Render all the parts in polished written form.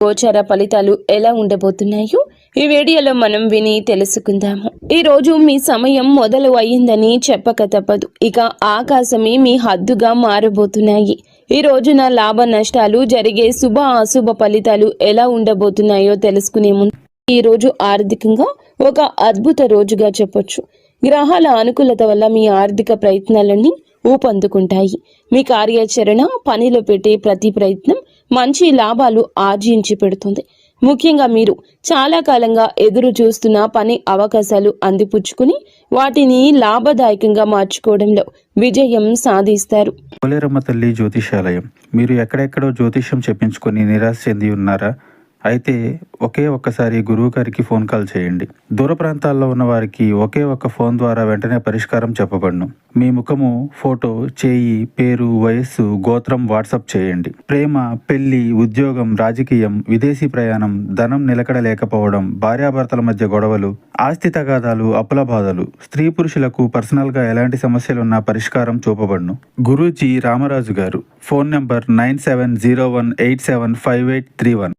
గోచార ఫలితాలు ఎలా ఉండబోతున్నాయో ఈ వీడియోలో మనం విని తెలుసుకుందాము. ఈ రోజు మీ సమయం మొదలు అయ్యిందని చెప్పక తప్పదు. ఇక ఆకాశమే మీ హద్దుగా మారబోతున్నాయి. ఈ రోజున లాభ నష్టాలు జరిగే శుభ అశుభ ఫలితాలు ఎలా ఉండబోతున్నాయో తెలుసుకునే ముందు ఈ రోజు ఆర్థికంగా ఒక అద్భుత రోజుగా చెప్పొచ్చు. గ్రహాల అనుకూలత వల్ల మీ ఆర్థిక ప్రయత్నాలన్నీ ఊపందుకుంటాయి. మీ కార్యాచరణ, పనిలో పెట్టే ప్రతి ప్రయత్నం మంచి లాభాలు ఆర్జించి పెడుతుంది. ముఖ్యంగా మీరు చాలా కాలంగా ఎదురు చూస్తున్న పని అవకాశాలు అందిపుచ్చుకుని వాటిని లాభదాయకంగా మార్చుకోవడంలో విజయం సాధిస్తారు. పోలేరమ్మ తల్లి జ్యోతిషాలయం. మీరు ఎక్కడెక్కడో జ్యోతిష్యం చెప్పించుకొని నిరాశ చెంది ఉన్నారా? అయితే ఒక్కసారి గురువు గారికి ఫోన్ కాల్ చేయండి. దూర ప్రాంతాల్లో ఉన్న వారికి ఒక్క ఫోన్ ద్వారా వెంటనే పరిష్కారం చెప్పబడును. మీ ముఖము, ఫోటో, చేయి, పేరు, వయస్సు, గోత్రం వాట్సాప్ చేయండి. ప్రేమ, పెళ్లి, ఉద్యోగం, రాజకీయం, విదేశీ ప్రయాణం, ధనం నిలకడ లేకపోవడం, భార్యాభర్తల మధ్య గొడవలు, ఆస్తి తగాదాలు, అప్పుల బాధలు, స్త్రీ పురుషులకు పర్సనల్ గా ఎలాంటి సమస్యలున్నా పరిష్కారం చూపబడును. గురూజీ రామరాజు గారు. Phone number 9701875831.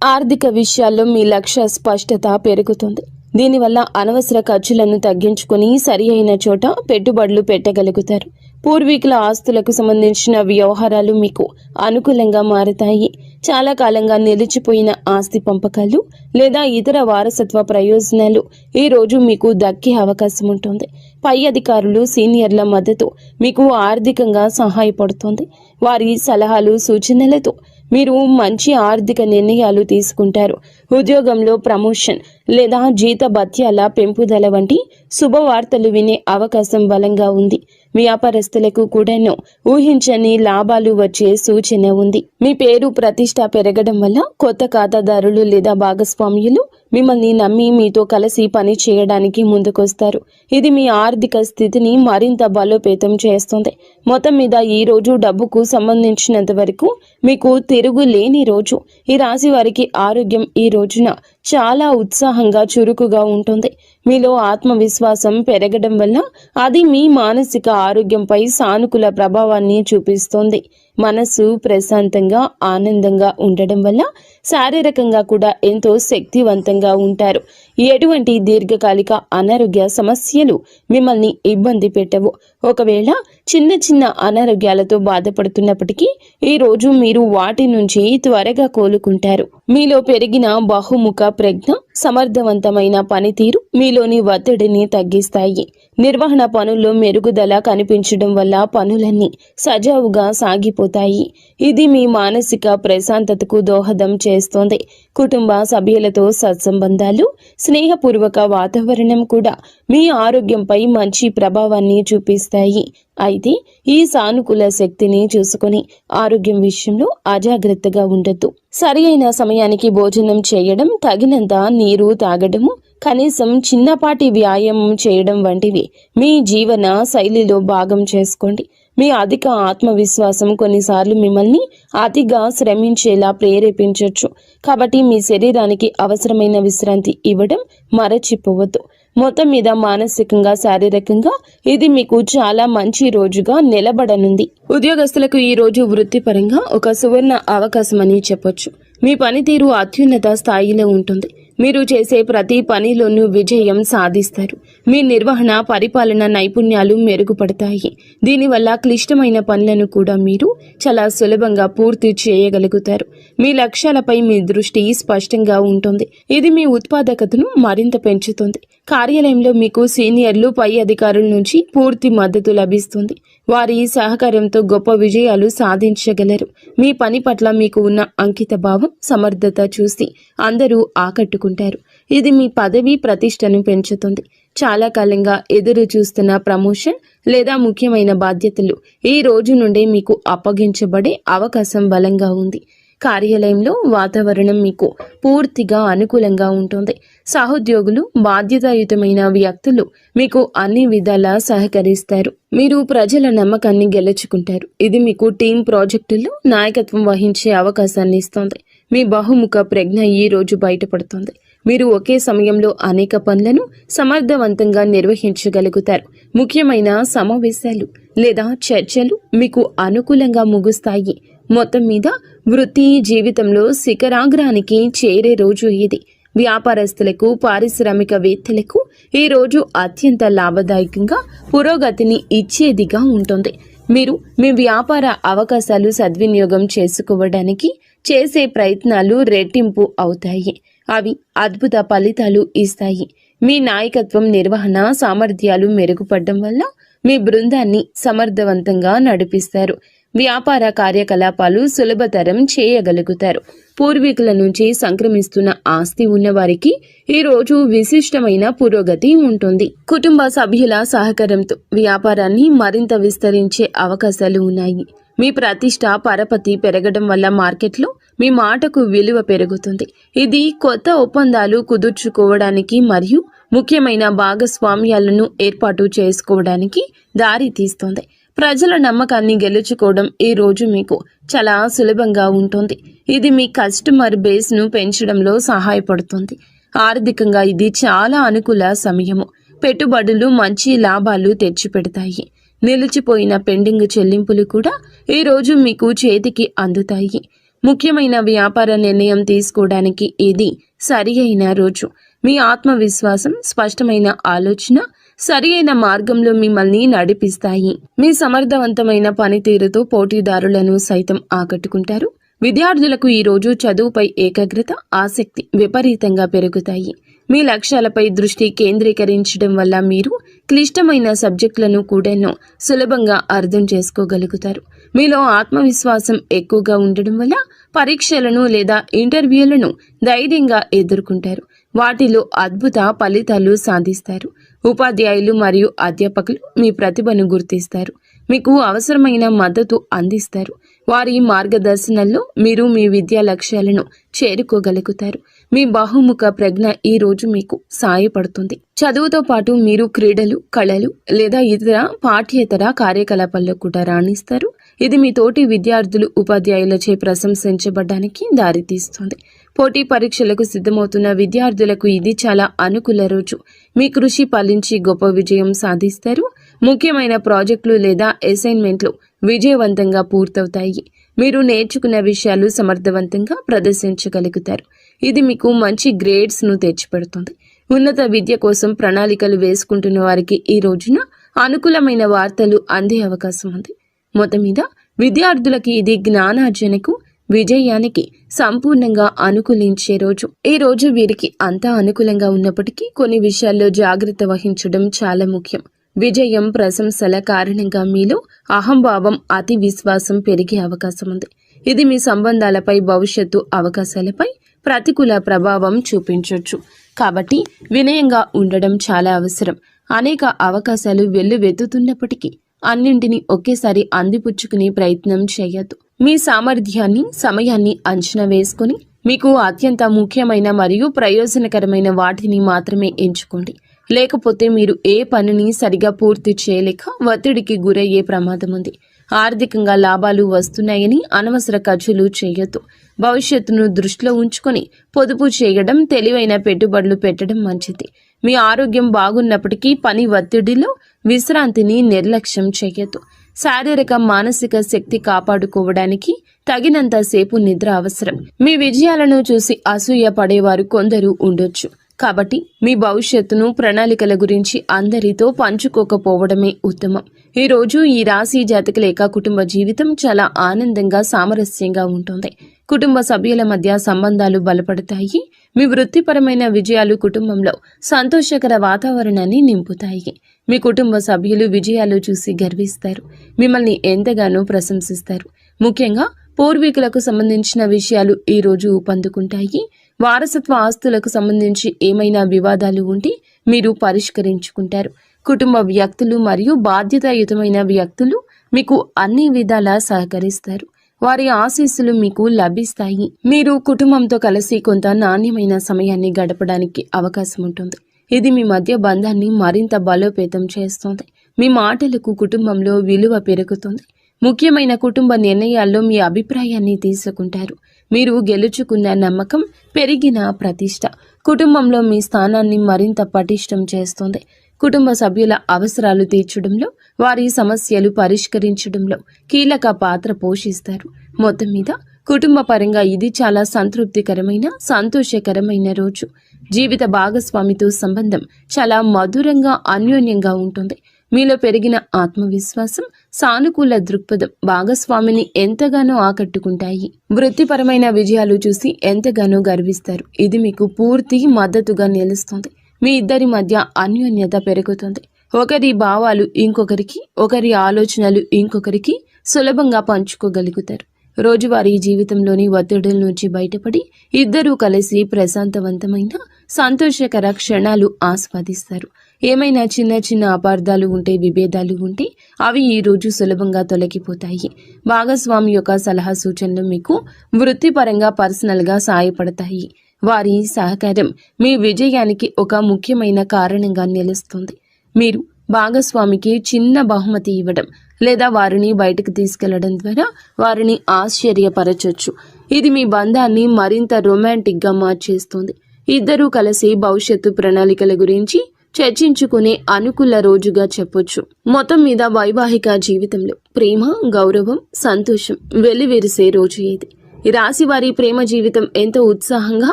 ఆర్థిక విషయాల్లో మీ లక్ష్య స్పష్టత పెరుగుతుంది. దీనివల్ల అనవసర ఖర్చులను తగ్గించుకుని సరి అయిన చోట పెట్టుబడులు పెట్టగలుగుతారు. పూర్వీకుల ఆస్తులకు సంబంధించిన వ్యవహారాలు మీకు అనుకూలంగా మారతాయి. చాలా కాలంగా నిలిచిపోయిన ఆస్తి పంపకాలు లేదా ఇతర వారసత్వ ప్రయోజనాలు ఈ రోజు మీకు దక్కే అవకాశం ఉంటుంది. పై అధికారులు, సీనియర్ల మద్దతు మీకు ఆర్థికంగా సహాయపడుతుంది. వారి సలహాలు, సూచనలతో మీరు మంచి ఆర్థిక నిర్ణయాలు తీసుకుంటారు. ఉద్యోగంలో ప్రమోషన్ లేదా జీతభత్యాల పెంపుదల వంటి శుభవార్తలు వినే అవకాశం బలంగా ఉంది. వ్యాపారస్తులకు కూడాను ఊహించని లాభాలు వచ్చే సూచన ఉంది. మీ పేరు ప్రతిష్ట పెరగడం వల్ల కొత్త ఖాతాదారులు లేదా భాగస్వామ్యులు మిమ్మల్ని నమ్మి మీతో కలిసి పని చేయడానికి ముందుకొస్తారు. ఇది మీ ఆర్థిక స్థితిని మరింత బలోపేతం చేస్తుంది. మొత్తం మీద ఈ రోజు డబ్బుకు సంబంధించినంత వరకు మీకు తిరుగులేని రోజు. ఈ రాశి వారికి ఆరోగ్యం ఈ రోజున చాలా ఉత్సాహంగా, చురుకుగా ఉంటుంది. మీలో ఆత్మవిశ్వాసం పెరగడం వల్ల అది మీ మానసిక ఆరోగ్యంపై సానుకూల ప్రభావాన్ని చూపిస్తుంది. మనసు ప్రశాంతంగా, ఆనందంగా ఉండడం వల్ల శారీరకంగా కూడా ఎంతో శక్తివంతంగా ఉంటారు. ఎటువంటి దీర్ఘకాలిక అనారోగ్య సమస్యలు మిమ్మల్ని ఇబ్బంది పెట్టవు. ఒకవేళ చిన్న చిన్న అనారోగ్యాలతో బాధపడుతున్నప్పటికీ ఈ రోజు మీరు వాటి నుంచి త్వరగా కోలుకుంటారు. మీలో పెరిగిన బహుముఖ ప్రజ్ఞ, సమర్థవంతమైన పనితీరు మీలోని ఒత్తిడిని తగ్గిస్తాయి. నిర్వహణ పనుల్లో మెరుగుదల కనిపించడం వల్ల పనులన్నీ సజావుగా సాగిపోతాయి. ఇది మీ మానసిక ప్రశాంతతకు దోహదం చేస్తోంది. కుటుంబ సభ్యులతో సత్సంబంధాలు, స్నేహపూర్వక వాతావరణం కూడా మీ ఆరోగ్యంపై మంచి ప్రభావాన్ని చూపిస్తాయి. అయితే ఈ సానుకూల శక్తిని చూసుకొని ఆరోగ్యం విషయంలో అజాగ్రత్తగా ఉండొద్దు. సరి అయిన సమయానికి భోజనం చేయడం, తగినంత నీరు తాగడము, కనీసం చిన్నపాటి వ్యాయామం చేయడం వంటివి మీ జీవన శైలిలో భాగం చేసుకోండి. మీ అధిక ఆత్మవిశ్వాసం కొన్నిసార్లు మిమ్మల్ని అతిగా శ్రమించేలా ప్రేరేపించవచ్చు. కాబట్టి మీ శరీరానికి అవసరమైన విశ్రాంతి ఇవ్వడం మరచిపోవద్దు. మొత్తం మీద మానసికంగా, శారీరకంగా ఇది మీకు చాలా మంచి రోజుగా నిలబడనుంది. ఉద్యోగస్తులకు ఈ రోజు వృత్తిపరంగా ఒక సువర్ణ అవకాశం అని చెప్పొచ్చు. మీ పనితీరు అత్యున్నత స్థాయిలో ఉంటుంది. మీరు చేసే ప్రతి పనిలోనూ విజయం సాధిస్తారు. మీ నిర్వహణ, పరిపాలన నైపుణ్యాలు మెరుగుపడతాయి. దీనివల్ల క్లిష్టమైన పనులను కూడా మీరు చాలా సులభంగా పూర్తి చేయగలుగుతారు. మీ లక్ష్యాలపై మీ దృష్టి స్పష్టంగా ఉంటుంది. ఇది మీ ఉత్పాదకతను మరింత పెంచుతుంది. కార్యాలయంలో మీకు సీనియర్లు, పై అధికారుల నుంచి పూర్తి మద్దతు లభిస్తుంది. వారి సహకారంతో గొప్ప విజయాలు సాధించగలరు. మీ పని పట్ల మీకు ఉన్న అంకిత భావం, సమర్థత చూసి అందరూ ఆకట్టుకుంటారు. ఇది మీ పదవి ప్రతిష్టను పెంచుతుంది. చాలా కాలంగా ఎదురు చూస్తున్న ప్రమోషన్ లేదా ముఖ్యమైన బాధ్యతలు ఈ రోజు నుండే మీకు అప్పగించబడే అవకాశం బలంగా ఉంది. కార్యాలయంలో వాతావరణం మీకు పూర్తిగా అనుకూలంగా ఉంటుంది. సహోద్యోగులు, బాధ్యతాయుతమైన వ్యక్తులు మీకు అన్ని విధాలా సహకరిస్తారు. మీరు ప్రజల నమ్మకాన్ని గెలుచుకుంటారు. ఇది మీకు టీం ప్రాజెక్టుల్లో నాయకత్వం వహించే అవకాశాన్ని ఇస్తుంది. మీ బహుముఖ ప్రజ్ఞ ఈ రోజు బయటపడుతుంది. మీరు ఒకే సమయంలో అనేక పనులను సమర్థవంతంగా నిర్వహించగలుగుతారు. ముఖ్యమైన సమావేశాలు లేదా చర్చలు మీకు అనుకూలంగా ముగుస్తాయి. మొత్తం మీద వృత్తి జీవితంలో శిఖరాగ్రానికి చేరే రోజు ఇది. వ్యాపారస్తులకు, పారిశ్రామికవేత్తలకు ఈ రోజు అత్యంత లాభదాయకంగా పురోగతిని ఇచ్చేదిగా ఉంటుంది. మీరు మీ వ్యాపార అవకాశాలు సద్వినియోగం చేసుకోవడానికి చేసే ప్రయత్నాలు రెట్టింపు అవుతాయి. అవి అద్భుత ఫలితాలు ఇస్తాయి. మీ నాయకత్వం, నిర్వహణ సామర్థ్యాలు మెరుగుపడడం వల్ల మీ బృందాన్ని సమర్థవంతంగా నడిపిస్తారు. వ్యాపార కార్యకలాపాలు సులభతరం చేయగలుగుతారు. పూర్వీకుల నుంచి సంక్రమిస్తున్న ఆస్తి ఉన్నవారికి ఈ రోజు విశిష్టమైన పురోగతి ఉంటుంది. కుటుంబ సభ్యుల సహకారంతో వ్యాపారాన్ని మరింత విస్తరించే అవకాశాలు ఉన్నాయి. మీ ప్రతిష్ట, పరపతి పెరగడం వల్ల మార్కెట్లో మీ మాటకు విలువ పెరుగుతుంది. ఇది కొత్త ఒప్పందాలు కుదుర్చుకోవడానికి మరియు ముఖ్యమైన భాగస్వామ్యాలను ఏర్పాటు చేసుకోవడానికి దారి తీస్తుంది. ప్రజల నమ్మకాన్ని గెలుచుకోవడం ఈ రోజు మీకు చాలా సులభంగా ఉంటుంది. ఇది మీ కస్టమర్ బేస్ను పెంచడంలో సహాయపడుతుంది. ఆర్థికంగా ఇది చాలా అనుకూల సమయము. పెట్టుబడులు మంచి లాభాలు తెచ్చిపెడతాయి. నిలిచిపోయిన పెండింగ్ చెల్లింపులు కూడా ఈ రోజు మీకు చేతికి అందుతాయి. ముఖ్యమైన వ్యాపార నిర్ణయం తీసుకోవడానికి ఇది సరి అయిన రోజు. మీ ఆత్మవిశ్వాసం, స్పష్టమైన ఆలోచన సరి అయిన మార్గంలో మిమ్మల్ని నడిపిస్తాయి. మీ సమర్థవంతమైన పనితీరుతో పోటీదారులను సైతం ఆకట్టుకుంటారు. విద్యార్థులకు ఈ రోజు చదువుపై ఏకాగ్రత, ఆసక్తి విపరీతంగా పెరుగుతాయి. మీ లక్ష్యాలపై దృష్టి కేంద్రీకరించడం వల్ల మీరు క్లిష్టమైన సబ్జెక్టులను కూడా సులభంగా అర్థం చేసుకోగలుగుతారు. మీలో ఆత్మవిశ్వాసం ఎక్కువగా ఉండడం వల్ల పరీక్షలను లేదా ఇంటర్వ్యూలను ధైర్యంగా ఎదుర్కొంటారు. వాటిలో అద్భుత ఫలితాలు సాధిస్తారు. ఉపాధ్యాయులు మరియు అధ్యాపకులు మీ ప్రతిభను గుర్తిస్తారు. మీకు అవసరమైన మద్దతు అందిస్తారు. వారి మార్గదర్శనంలో మీరు మీ విద్యా లక్ష్యాలను చేరుకోగలుగుతారు. మీ బహుముఖ ప్రజ్ఞ ఈ రోజు మీకు సహాయపడుతుంది. చదువుతో పాటు మీరు క్రీడలు, కళలు లేదా ఇతర పాఠ్యేతర కార్యకలాపాల్లో కూడా రాణిస్తారు. ఇది మీ తోటి విద్యార్థులు, ఉపాధ్యాయులచే ప్రశంసించబడడానికి దారితీస్తుంది. పోటీ పరీక్షలకు సిద్ధమవుతున్న విద్యార్థులకు ఇది చాలా అనుకూల రోజు. మీ కృషి ఫలించి గొప్ప విజయం సాధిస్తారు. ముఖ్యమైన ప్రాజెక్టులు లేదా అసైన్మెంట్లు విజయవంతంగా పూర్తవుతాయి. మీరు నేర్చుకున్న విషయాలు సమర్థవంతంగా ప్రదర్శించగలుగుతారు. ఇది మీకు మంచి గ్రేడ్స్ను తెచ్చిపెడుతుంది. ఉన్నత విద్య కోసం ప్రణాళికలు వేసుకుంటున్న వారికి ఈ రోజున అనుకూలమైన వార్తలు అందే అవకాశం ఉంది. మొత్తం మీద విద్యార్థులకి ఇది జ్ఞానార్జనకు, విజయానికి సంపూర్ణంగా అనుకూలించే రోజు. ఈ రోజు వీరికి అంతా అనుకూలంగా ఉన్నప్పటికీ కొన్ని విషయాల్లో జాగ్రత్త వహించడం చాలా ముఖ్యం. విజయం, ప్రశంసల కారణంగా మీలో అహంభావం, అతి విశ్వాసం పెరిగే అవకాశం ఉంది. ఇది మీ సంబంధాలపై, భవిష్యత్తు అవకాశాలపై ప్రతికూల ప్రభావం చూపించవచ్చు. కాబట్టి వినయంగా ఉండడం చాలా అవసరం. అనేక అవకాశాలు వెల్లువెత్తుతున్నప్పటికీ అన్నింటినీ ఒకేసారి అందిపుచ్చుకునే ప్రయత్నం చేయొద్దు. మీ సామర్థ్యాన్ని, సమయాన్ని అంచనా వేసుకుని మీకు అత్యంత ముఖ్యమైన మరియు ప్రయోజనకరమైన వాటిని మాత్రమే ఎంచుకోండి. లేకపోతే మీరు ఏ పనిని సరిగా పూర్తి చేయలేక ఒత్తిడికి గురయ్యే ప్రమాదం ఉంది. ఆర్థికంగా లాభాలు వస్తున్నాయని అనవసర ఖర్చులు చేయొద్దు. భవిష్యత్తును దృష్టిలో ఉంచుకొని పొదుపు చేయడం, తెలివైన పెట్టుబడులు పెట్టడం మంచిది. మీ ఆరోగ్యం బాగున్నప్పటికీ పని ఒత్తిడిలో విశ్రాంతిని నిర్లక్ష్యం చేయొద్దు. శారీరక, మానసిక శక్తి కాపాడుకోవడానికి తగినంత సేపు నిద్ర అవసరం. మీ విజయాలను చూసి అసూయ పడేవారు కొందరు ఉండొచ్చు. కాబట్టి మీ భవిష్యత్తును, ప్రణాళికల గురించి అందరితో పంచుకోకపోవడమే ఉత్తమం. ఈ రోజు ఈ రాశి జాతకుల యొక్క కుటుంబ జీవితం చాలా ఆనందంగా, సామరస్యంగా ఉంటుంది. కుటుంబ సభ్యుల మధ్య సంబంధాలు బలపడతాయి. మీ వృత్తిపరమైన విజయాలు కుటుంబంలో సంతోషకర వాతావరణాన్ని నింపుతాయి. మీ కుటుంబ సభ్యులు విజయాలు చూసి గర్విస్తారు. మిమ్మల్ని ఎంతగానో ప్రశంసిస్తారు. ముఖ్యంగా పూర్వీకులకు సంబంధించిన విషయాలు ఈ రోజు ఊపందుకుంటాయి. వారసత్వ ఆస్తులకు సంబంధించి ఏమైనా వివాదాలు ఉంటే మీరు పరిష్కరించుకుంటారు. కుటుంబ వ్యక్తులు మరియు బాధ్యతాయుతమైన వ్యక్తులు మీకు అన్ని విధాలా సహకరిస్తారు. వారి ఆశీస్సులు మీకు లభిస్తాయి. మీరు కుటుంబంతో కలిసి కొంత నాణ్యమైన సమయాన్ని గడపడానికి అవకాశం ఉంటుంది. ఇది మీ మధ్య బంధాన్ని మరింత బలోపేతం చేస్తుంది. మీ మాటలకు కుటుంబంలో విలువ పెరుగుతుంది. ముఖ్యమైన కుటుంబ నిర్ణయాల్లో మీ అభిప్రాయాన్ని తీసుకుంటారు. మీరు గెలుచుకున్న నమ్మకం, పెరిగిన ప్రతిష్ట కుటుంబంలో మీ స్థానాన్ని మరింత పటిష్టం చేస్తుంది. కుటుంబ సభ్యుల అవసరాలు తీర్చడంలో, వారి సమస్యలు పరిష్కరించడంలో కీలక పాత్ర పోషిస్తారు. మొత్తం మీద కుటుంబ పరంగా ఇది చాలా సంతృప్తికరమైన సంతోషకరమైన రోజు. జీవిత భాగస్వామితో సంబంధం చాలా మధురంగా అన్యోన్యంగా ఉంటుంది. మీలో పెరిగిన ఆత్మవిశ్వాసం, సానుకూల దృక్పథం భాగస్వామిని ఎంతగానో ఆకట్టుకుంటాయి. వృత్తిపరమైన విజయాలు చూసి ఎంతగానో గర్విస్తారు. ఇది మీకు పూర్తి మద్దతుగా నిలుస్తుంది. మీ ఇద్దరి మధ్య అన్యోన్యత పెరుగుతుంది. ఒకరి భావాలు ఇంకొకరికి, ఒకరి ఆలోచనలు ఇంకొకరికి సులభంగా పంచుకోగలుగుతారు. రోజువారీ జీవితంలోని ఒత్తిడుల నుంచి బయటపడి ఇద్దరూ కలిసి ప్రశాంతవంతమైన సంతోషకర క్షణాలు ఆస్వాదిస్తారు. ఏమైనా చిన్న చిన్న అపార్థాలు ఉంటే, విభేదాలు ఉంటే అవి ఈ రోజు సులభంగా తొలగిపోతాయి. భాగస్వామి యొక్క సలహా సూచనలు మీకు వృత్తిపరంగా పర్సనల్గా సహాయపడతాయి. వారి సహకారం మీ విజయానికి ఒక ముఖ్యమైన కారణంగా నిలుస్తుంది. మీరు భాగస్వామికి చిన్న బహుమతి ఇవ్వడం లేదా వారిని బయటకు తీసుకెళ్లడం ద్వారా వారిని ఆశ్చర్యపరచొచ్చు. ఇది మీ బంధాన్ని మరింత రొమాంటిక్గా మార్చేస్తుంది. ఇద్దరూ కలిసి భవిష్యత్తు ప్రణాళికల గురించి చర్చించుకునే అనుకూల రోజుగా చెప్పొచ్చు. మొత్తం మీద వైవాహిక జీవితంలో ప్రేమ, గౌరవం, సంతోషం వెల్లివిరిసే రోజు ఇది. ఈ రాశి వారి ప్రేమ జీవితం ఎంతో ఉత్సాహంగా,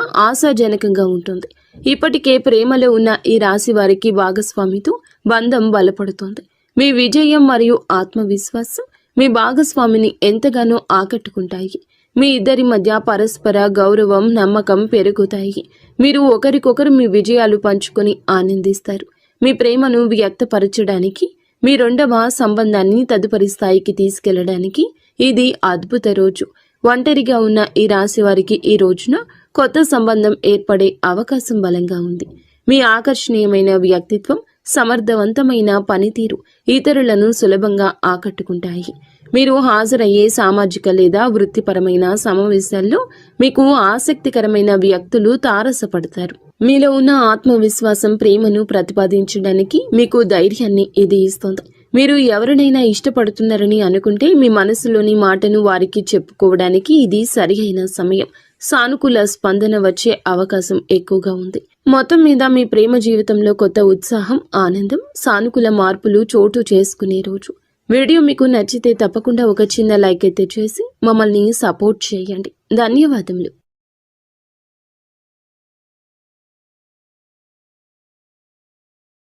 ఆశాజనకంగా ఉంటుంది. ఇప్పటికే ప్రేమలో ఉన్న ఈ రాశి వారికి భాగస్వామితో బంధం బలపడుతోంది. మీ విజయం మరియు ఆత్మవిశ్వాసం మీ భాగస్వామిని ఎంతగానో ఆకట్టుకుంటాయి. మీ ఇద్దరి మధ్య పరస్పర గౌరవం, నమ్మకం పెరుగుతాయి. మీరు ఒకరికొకరు మీ విజయాలు పంచుకొని ఆనందిస్తారు. మీ ప్రేమను వ్యక్తపరచడానికి, మీ రెండవ సంబంధాన్ని తదుపరి స్థాయికి తీసుకెళ్లడానికి ఇది అద్భుత రోజు. ఒంటరిగా ఉన్న ఈ రాశి వారికి ఈ రోజున కొత్త సంబంధం ఏర్పడే అవకాశం బలంగా ఉంది. మీ ఆకర్షణీయమైన వ్యక్తిత్వం, సమర్థవంతమైన పనితీరు ఇతరులను సులభంగా ఆకట్టుకుంటాయి. మీరు హాజరయ్యే సామాజిక లేదా వృత్తిపరమైన సమావేశాల్లో మీకు ఆసక్తికరమైన వ్యక్తులు తారసపడతారు. మీలో ఉన్న ఆత్మవిశ్వాసం ప్రేమను ప్రతిపాదించడానికి మీకు ధైర్యాన్ని ఇది ఇస్తుంది. మీరు ఎవరినైనా ఇష్టపడుతున్నారని అనుకుంటే మీ మనసులోని మాటను వారికి చెప్పుకోవడానికి ఇది సరియైన సమయం. సానుకూల స్పందన వచ్చే అవకాశం ఎక్కువగా ఉంది. మొత్తం మీద మీ ప్రేమ జీవితంలో కొత్త ఉత్సాహం, ఆనందం, సానుకూల మార్పులు చోటు చేసుకునే రోజు. వీడియో మీకు నచ్చితే తప్పకుండా ఒక చిన్న లైక్ అయితే చేసి మమ్మల్ని సపోర్ట్ చేయండి. ధన్యవాదములు.